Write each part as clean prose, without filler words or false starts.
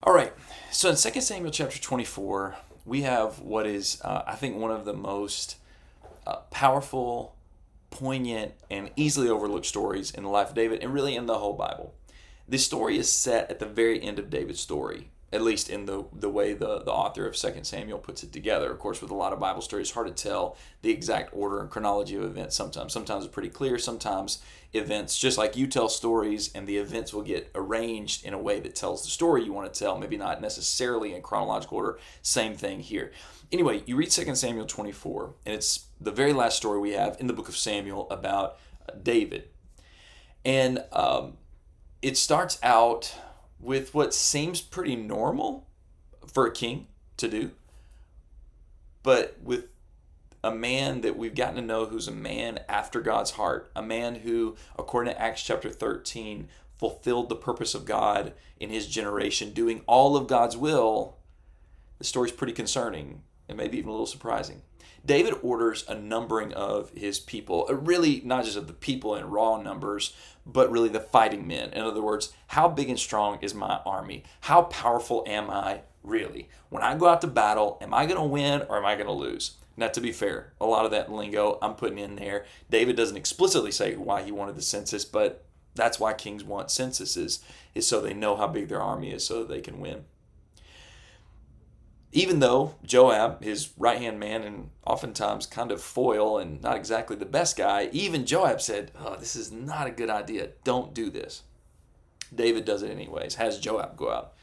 All right, so in 2 Samuel chapter 24, we have what is, I think, one of the most powerful, poignant, and easily overlooked stories in the life of David, and really in the whole Bible. This story is set at the very end of David's story, at least in the way the author of 2 Samuel puts it together. Of course, with a lot of Bible stories, it's hard to tell the exact order and chronology of events sometimes. Sometimes it's pretty clear. Sometimes events, just like you tell stories, and the events will get arranged in a way that tells the story you want to tell, maybe not necessarily in chronological order. Same thing here. Anyway, you read 2 Samuel 24, and it's the very last story we have in the book of Samuel about David. And it starts out with what seems pretty normal for a king to do, but with a man that we've gotten to know who's a man after God's heart, a man who, according to Acts chapter 13, fulfilled the purpose of God in his generation, doing all of God's will. The story's pretty concerning and maybe even a little surprising. David orders a numbering of his people, really not just of the people in raw numbers, but really the fighting men. In other words, how big and strong is my army? How powerful am I really? When I go out to battle, am I going to win or am I going to lose? Now, to be fair, a lot of that lingo I'm putting in there. David doesn't explicitly say why he wanted the census, but that's why kings want censuses, is so they know how big their army is so that they can win. Even though Joab, his right-hand man and oftentimes kind of foil and not exactly the best guy, even Joab said, this is not a good idea. Don't do this. David does it anyways, has Joab go out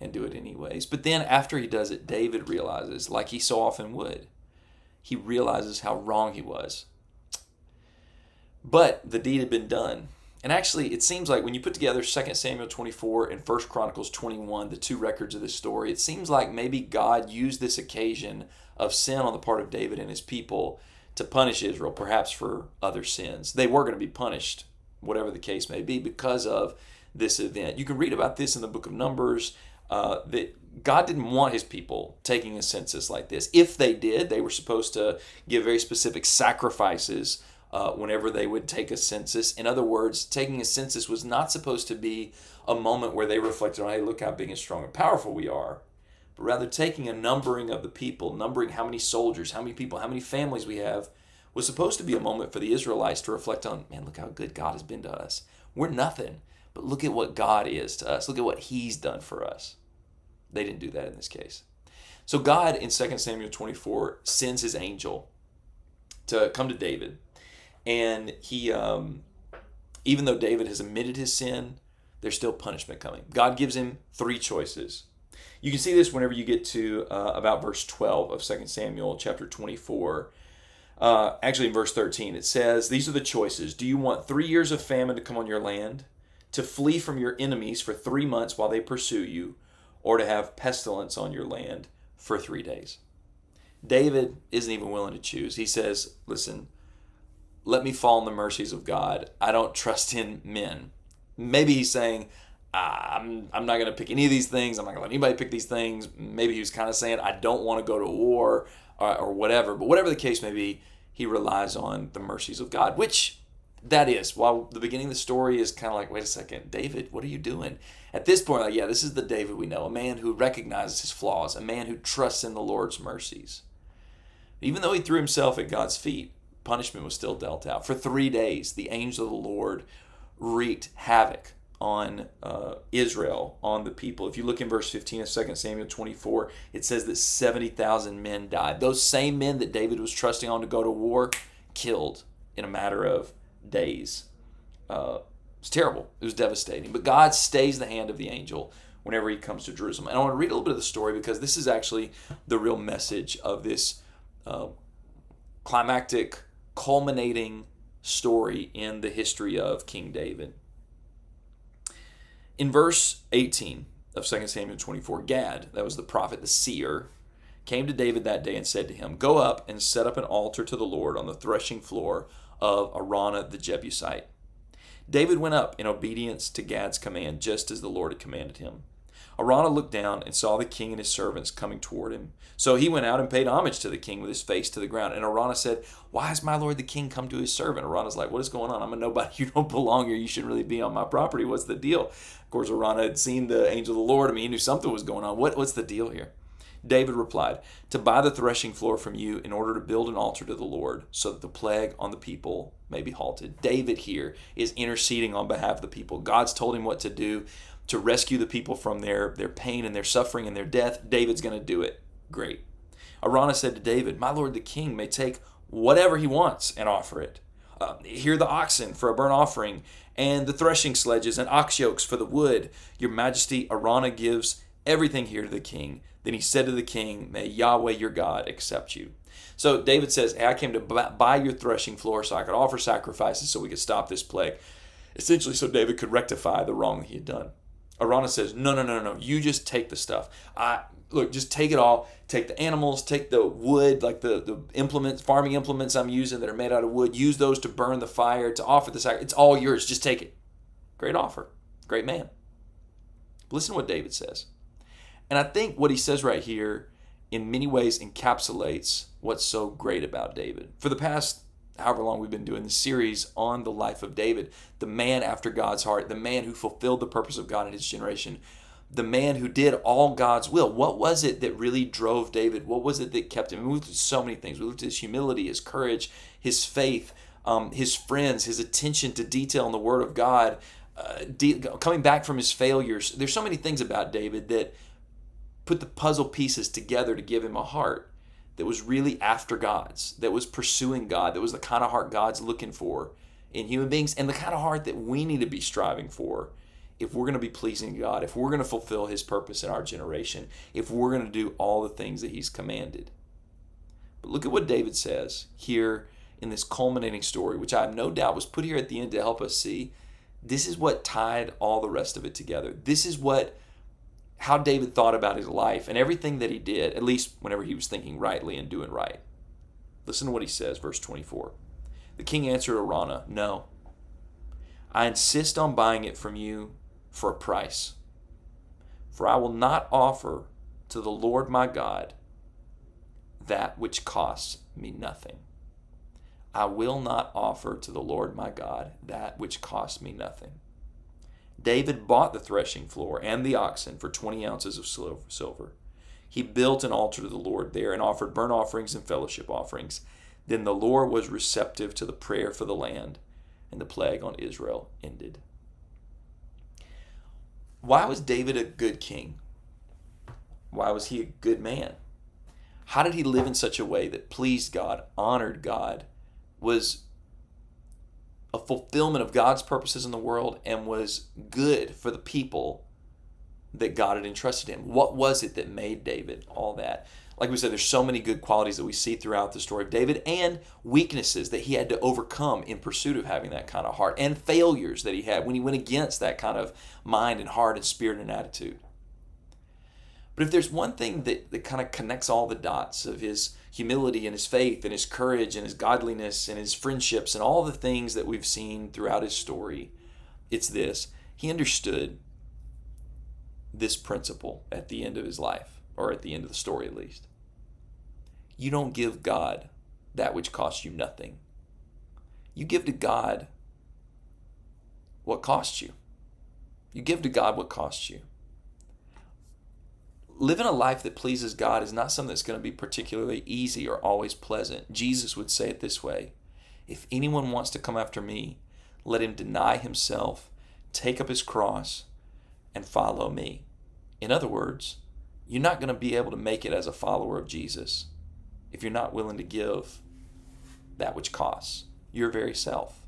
and do it anyways. But then after he does it, David realizes, like he so often would, he realizes how wrong he was. But the deed had been done. And actually, it seems like when you put together 2 Samuel 24 and 1 Chronicles 21, the two records of this story, it seems like maybe God used this occasion of sin on the part of David and his people to punish Israel, perhaps for other sins. They were going to be punished, whatever the case may be, because of this event. You can read about this in the book of Numbers, that God didn't want his people taking a census like this. If they did, they were supposed to give very specific sacrifices whenever they would take a census. In other words, taking a census was not supposed to be a moment where they reflected on, hey, look how big and strong and powerful we are, but rather taking a numbering of the people, numbering how many soldiers, how many people, how many families we have, was supposed to be a moment for the Israelites to reflect on, man, look how good God has been to us. We're nothing, but look at what God is to us. Look at what he's done for us. They didn't do that in this case. So God, in 2 Samuel 24, sends his angel to come to David. And he, even though David has admitted his sin, there's still punishment coming. God gives him three choices. You can see this whenever you get to about verse 12 of 2 Samuel chapter 24. Actually, in verse 13, it says, these are the choices. Do you want 3 years of famine to come on your land, to flee from your enemies for 3 months while they pursue you, or to have pestilence on your land for 3 days? David isn't even willing to choose. He says, listen, let me fall in the mercies of God. I don't trust in men. Maybe he's saying, I'm not going to pick any of these things. I'm not going to let anybody pick these things. Maybe he was kind of saying, I don't want to go to war or whatever. But whatever the case may be, he relies on the mercies of God, which that is. While the beginning of the story is kind of like, wait a second, David, what are you doing? At this point, like, yeah, this is the David we know, a man who recognizes his flaws, a man who trusts in the Lord's mercies. Even though he threw himself at God's feet, punishment was still dealt out. For 3 days, the angel of the Lord wreaked havoc on Israel, on the people. If you look in verse 15 of 2 Samuel 24, it says that 70,000 men died. Those same men that David was trusting on to go to war, killed in a matter of days. It was terrible. It was devastating. But God stays the hand of the angel whenever he comes to Jerusalem. And I want to read a little bit of the story because this is actually the real message of this climactic, culminating story in the history of King David. In verse 18 of 2 Samuel 24, Gad, that was the prophet, the seer, came to David that day and said to him, go up and set up an altar to the Lord on the threshing floor of Araunah the Jebusite. David went up in obedience to Gad's command, just as the Lord had commanded him. Araunah looked down and saw the king and his servants coming toward him. So he went out and paid homage to the king with his face to the ground. And Araunah said, "Why has my lord the king come to his servant?" Araunah's like, "What is going on? I'm a nobody. You don't belong here. You shouldn't really be on my property. What's the deal?" Of course, Araunah had seen the angel of the Lord. I mean, he knew something was going on. What's the deal here? David replied, "To buy the threshing floor from you in order to build an altar to the Lord, so that the plague on the people may be halted." David here is interceding on behalf of the people. God's told him what to do to rescue the people from their pain and their suffering and their death. David's going to do it. Great. Araunah said to David, "My lord the king may take whatever he wants and offer it. Here are the oxen for a burnt offering, and the threshing sledges and ox yokes for the wood. Your majesty," Araunah gives everything here to the king. Then he said to the king, "May Yahweh your God accept you." So David says, "Hey, I came to buy your threshing floor so I could offer sacrifices so we could stop this plague." Essentially so David could rectify the wrong that he had done. Araunah says, No. You just take the stuff. Look, just take it all. Take the animals, take the wood, like the implements, farming implements I'm using that are made out of wood. Use those to burn the fire, to offer the sacrifice. It's all yours. Just take it. Great offer. Great man. Listen to what David says. And I think what he says right here in many ways encapsulates what's so great about David. For the past however long we've been doing this series on the life of David, the man after God's heart, the man who fulfilled the purpose of God in his generation, the man who did all God's will. What was it that really drove David? What was it that kept him? We looked at so many things. We looked at his humility, his courage, his faith, his friends, his attention to detail in the Word of God, coming back from his failures. There's so many things about David that put the puzzle pieces together to give him a heart that was really after God's, that was pursuing God, that was the kind of heart God's looking for in human beings, and the kind of heart that we need to be striving for if we're going to be pleasing to God, if we're going to fulfill his purpose in our generation, if we're going to do all the things that he's commanded. But look at what David says here in this culminating story, which I have no doubt was put here at the end to help us see this is what tied all the rest of it together. This is how David thought about his life and everything that he did, at least whenever he was thinking rightly and doing right. Listen to what he says, verse 24. The king answered Araunah, "No, I insist on buying it from you for a price. For I will not offer to the Lord my God that which costs me nothing. I will not offer to the Lord my God that which costs me nothing." David bought the threshing floor and the oxen for 20 ounces of silver. He built an altar to the Lord there and offered burnt offerings and fellowship offerings. Then the Lord was receptive to the prayer for the land, and the plague on Israel ended. Why was David a good king? Why was he a good man? How did he live in such a way that pleased God, honored God, was a fulfillment of God's purposes in the world, and was good for the people that God had entrusted him? What was it that made David all that? Like we said, there's so many good qualities that we see throughout the story of David, and weaknesses that he had to overcome in pursuit of having that kind of heart, and failures that he had when he went against that kind of mind and heart and spirit and attitude. But if there's one thing that kind of connects all the dots of his humility and his faith and his courage and his godliness and his friendships and all the things that we've seen throughout his story, it's this. He understood this principle at the end of his life, or at the end of the story at least. You don't give God that which costs you nothing. You give to God what costs you. You give to God what costs you. Living a life that pleases God is not something that's going to be particularly easy or always pleasant. Jesus would say it this way: if anyone wants to come after me, let him deny himself, take up his cross, and follow me. In other words, you're not going to be able to make it as a follower of Jesus if you're not willing to give that which costs your very self.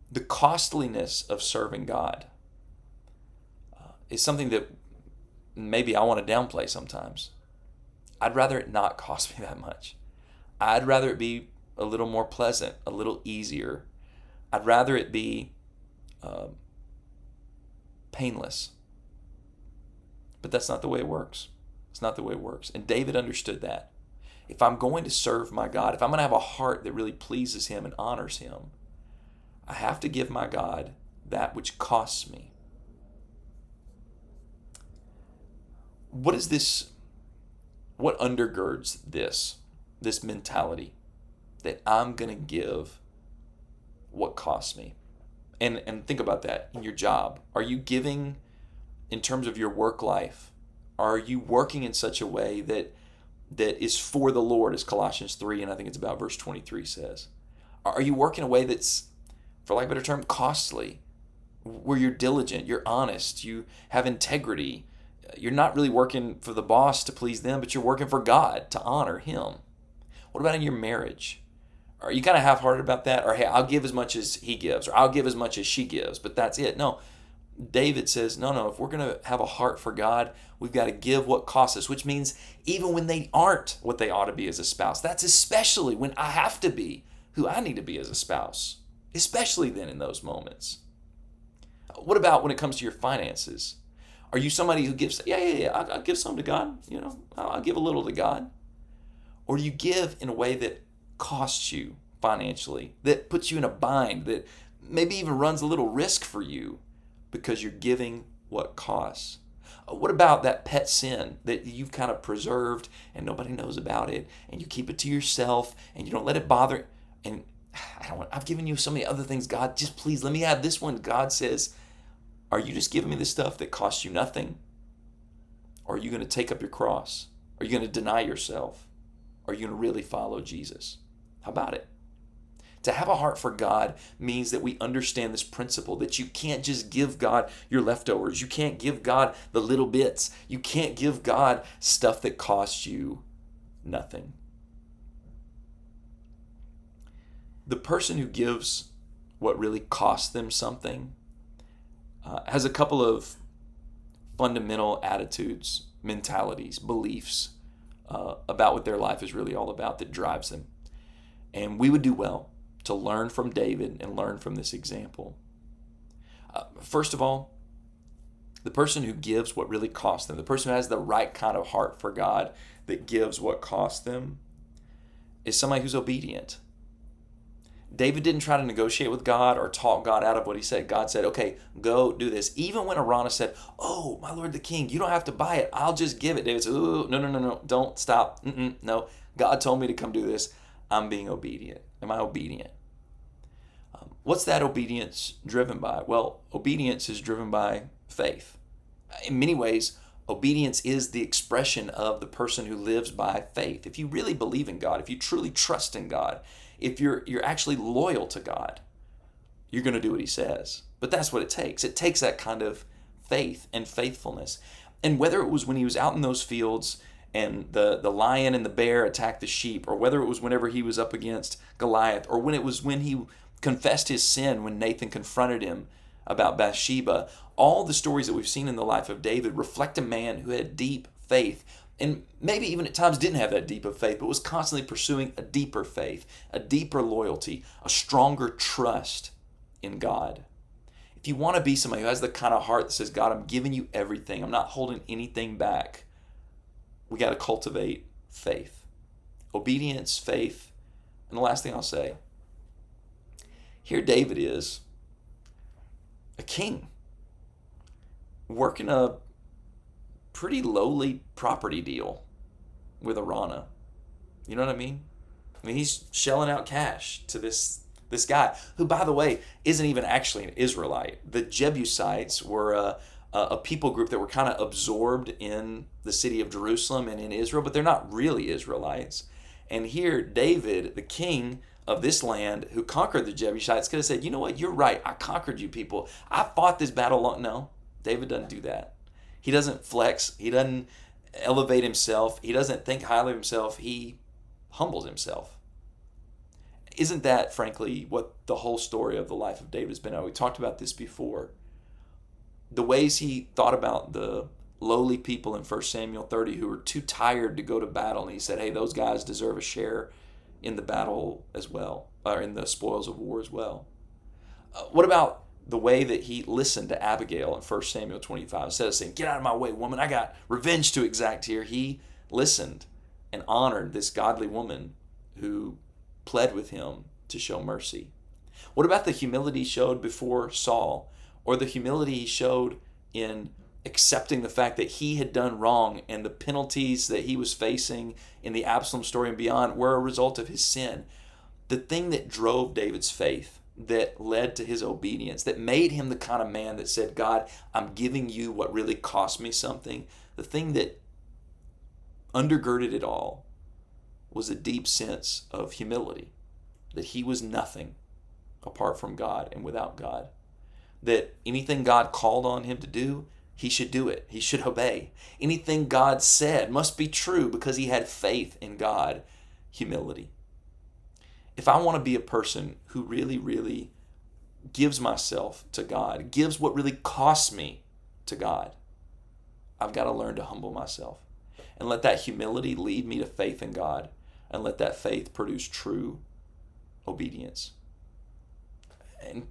The costliness of serving God is something that maybe I want to downplay sometimes. I'd rather it not cost me that much. I'd rather it be a little more pleasant, a little easier. I'd rather it be painless. But that's not the way it works. It's not the way it works. And David understood that. If I'm going to serve my God, if I'm going to have a heart that really pleases him and honors him, I have to give my God that which costs me. what is this? What undergirds this mentality that I'm going to give what costs me? And think about that in your job. Are you giving in terms of your work life? Are you working in such a way that is for the Lord, as Colossians 3, and I think it's about verse 23 says? Are you working in a way that's, for lack of a better term, costly, where you're diligent, you're honest, you have integrity? You're not really working for the boss to please them, but you're working for God to honor Him. What about in your marriage? Are you kind of half-hearted about that? Or, hey, I'll give as much as he gives, or I'll give as much as she gives, but that's it. No, David says, no, if we're going to have a heart for God, we've got to give what costs us, which means even when they aren't what they ought to be as a spouse. That's especially when I have to be who I need to be as a spouse, especially then in those moments. What about when it comes to your finances? Are you somebody who gives, I'll give some to God, I'll give a little to God? Or do you give in a way that costs you financially, that puts you in a bind, that maybe even runs a little risk for you because you're giving what costs? What about that pet sin that you've kind of preserved and nobody knows about it, and you keep it to yourself and you don't let it bother? And I've given you so many other things. God, just please let me have this one. God says, are you just giving me the stuff that costs you nothing? Or are you going to take up your cross? Are you going to deny yourself? Are you going to really follow Jesus? How about it? To have a heart for God means that we understand this principle that you can't just give God your leftovers. You can't give God the little bits. You can't give God stuff that costs you nothing. The person who gives what really costs them something has a couple of fundamental attitudes, mentalities, beliefs about what their life is really all about that drives them. And we would do well to learn from David and learn from this example. First of all, the person who gives what really costs them, the person who has the right kind of heart for God that gives what costs them, is somebody who's obedient. David didn't try to negotiate with God or talk God out of what he said. God said, okay, go do this. Even when Araunah said, oh, my lord the king, you don't have to buy it. I'll just give it. David said, no, don't stop. No, God told me to come do this. I'm being obedient. Am I obedient? What's that obedience driven by? Well, obedience is driven by faith. In many ways, obedience is the expression of the person who lives by faith. If you really believe in God, if you truly trust in God, if you're actually loyal to God, you're going to do what He says. But that's what it takes. It takes that kind of faith and faithfulness. And whether it was when he was out in those fields and the lion and the bear attacked the sheep, or whether it was whenever he was up against Goliath, or when it was when he confessed his sin when Nathan confronted him about Bathsheba, all the stories that we've seen in the life of David reflect a man who had deep faith, and maybe even at times didn't have that deep of faith, but was constantly pursuing a deeper faith, a deeper loyalty, a stronger trust in God. If you want to be somebody who has the kind of heart that says, God, I'm giving you everything, I'm not holding anything back, we got to cultivate faith. Obedience, faith, and the last thing I'll say, here David is, a king, working a pretty lowly property deal with Araunah. You know what I mean? He's shelling out cash to this guy, who, by the way, isn't even actually an Israelite. The Jebusites were a people group that were kind of absorbed in the city of Jerusalem and in Israel, but they're not really Israelites. And here, David, the king of this land who conquered the Jebusites, could have said, you know what, you're right, I conquered you people. I fought this battle long. No, David doesn't do that. He doesn't flex. He doesn't elevate himself. He doesn't think highly of himself. He humbles himself. Isn't that, frankly, what the whole story of the life of David has been? We talked about this before. The ways he thought about the lowly people in 1 Samuel 30 who were too tired to go to battle. And he said, hey, those guys deserve a share in the battle as well, or in the spoils of war as well. What about the way that he listened to Abigail in 1 Samuel 25? Instead of saying, get out of my way, woman, I got revenge to exact here, he listened and honored this godly woman who pled with him to show mercy. What about the humility he showed before Saul, or the humility he showed in accepting the fact that he had done wrong and the penalties that he was facing in the Absalom story and beyond were a result of his sin. The thing that drove David's faith, that led to his obedience, that made him the kind of man that said, God, I'm giving you what really cost me something, the thing that undergirded it all was a deep sense of humility, that he was nothing apart from God and without God, that anything God called on him to do, he should do it. He should obey. Anything God said must be true because he had faith in God. Humility. If I want to be a person who really, really gives myself to God, gives what really costs me to God, I've got to learn to humble myself and let that humility lead me to faith in God and let that faith produce true obedience. And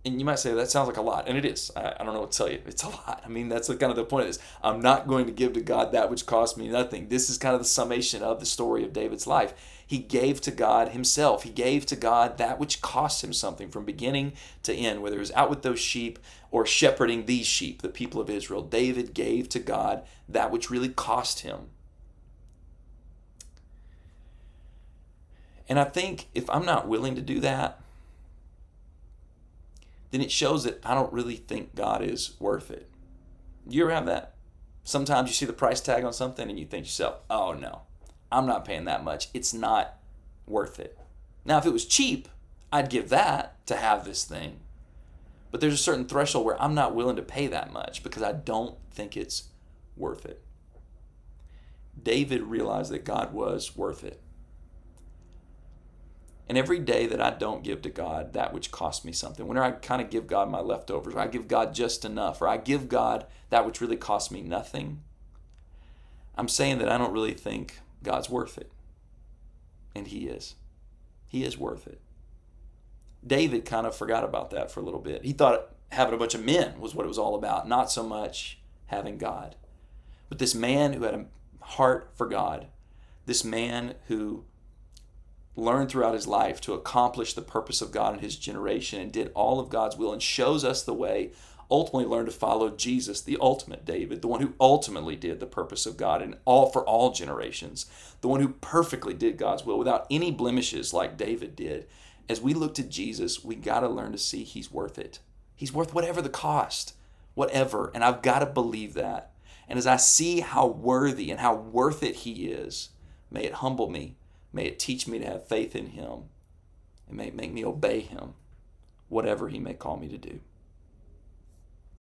you might say, that sounds like a lot. And it is. I don't know what to tell you. It's a lot. I mean, that's kind of the point of this. I'm not going to give to God that which cost me nothing. This is kind of the summation of the story of David's life. He gave to God himself. He gave to God that which cost him something from beginning to end, whether it was out with those sheep or shepherding these sheep, the people of Israel. David gave to God that which really cost him. And I think if I'm not willing to do that, then it shows that I don't really think God is worth it. You ever have that? Sometimes you see the price tag on something and you think to yourself, oh no, I'm not paying that much. It's not worth it. Now, if it was cheap, I'd give that to have this thing. But there's a certain threshold where I'm not willing to pay that much because I don't think it's worth it. David realized that God was worth it. And every day that I don't give to God that which cost me something, whenever I kind of give God my leftovers, or I give God just enough, or I give God that which really cost me nothing, I'm saying that I don't really think God's worth it. And he is. He is worth it. David kind of forgot about that for a little bit. He thought having a bunch of men was what it was all about, not so much having God. But this man who had a heart for God, this man who learned throughout his life to accomplish the purpose of God in his generation and did all of God's will and shows us the way, ultimately learned to follow Jesus, the ultimate David, the one who ultimately did the purpose of God and all for all generations, the one who perfectly did God's will without any blemishes like David did. As we look to Jesus, we got to learn to see he's worth it. He's worth whatever the cost, whatever, and I've got to believe that. And as I see how worthy and how worth it he is, may it humble me. May it teach me to have faith in him, and may it make me obey him, whatever he may call me to do.